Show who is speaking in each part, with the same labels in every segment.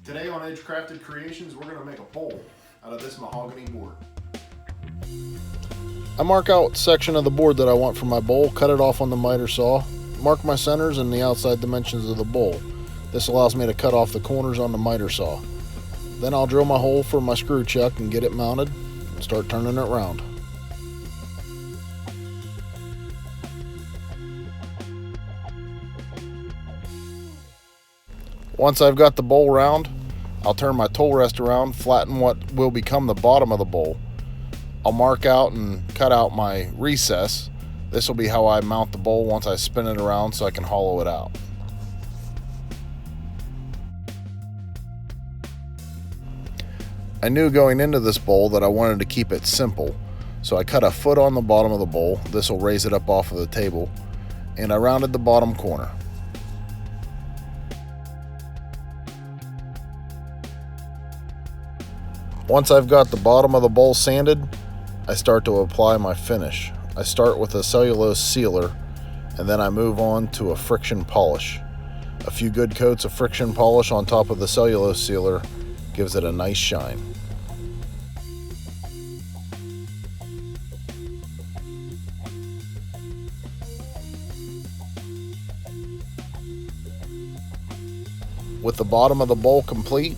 Speaker 1: Today on Edge Crafted Creations, we're going to make a bowl out of this mahogany board.
Speaker 2: I mark out section of the board that I want for my bowl, cut it off on the miter saw, mark my centers and the outside dimensions of the bowl. This allows me to cut off the corners on the miter saw. Then I'll drill my hole for my screw chuck and get it mounted and start turning it around. Once I've got the bowl round, I'll turn my tool rest around, flatten what will become the bottom of the bowl. I'll mark out and cut out my recess. This will be how I mount the bowl once I spin it around so I can hollow it out. I knew going into this bowl that I wanted to keep it simple, so I cut a foot on the bottom of the bowl. This will raise it up off of the table, and I rounded the bottom corner. Once I've got the bottom of the bowl sanded, I start to apply my finish. I start with a cellulose sealer, and then I move on to a friction polish. A few good coats of friction polish on top of the cellulose sealer gives it a nice shine. With the bottom of the bowl complete,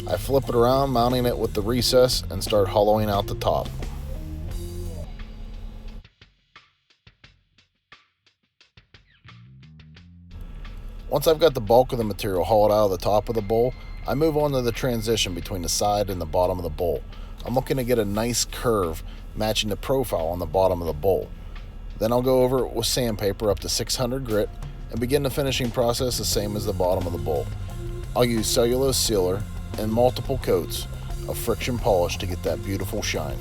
Speaker 2: I flip it around, mounting it with the recess, and start hollowing out the top. Once I've got the bulk of the material hollowed out of the top of the bowl, I move on to the transition between the side and the bottom of the bowl. I'm looking to get a nice curve matching the profile on the bottom of the bowl. Then I'll go over it with sandpaper up to 600 grit and begin the finishing process the same as the bottom of the bowl. I'll use cellulose sealer and multiple coats of friction polish to get that beautiful shine.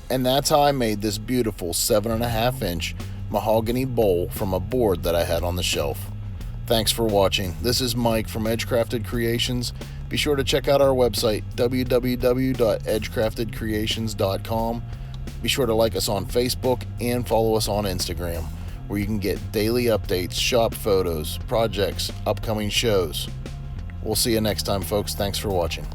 Speaker 2: And that's how I made this beautiful 7.5 inch mahogany bowl from a board that I had on the shelf. Thanks for watching. This is Mike from Edge Crafted Creations. Be sure to check out our website, www.edgecraftedcreations.com. Be sure to like us on Facebook and follow us on Instagram, where you can get daily updates, shop photos, projects, upcoming shows. We'll see you next time, folks. Thanks for watching.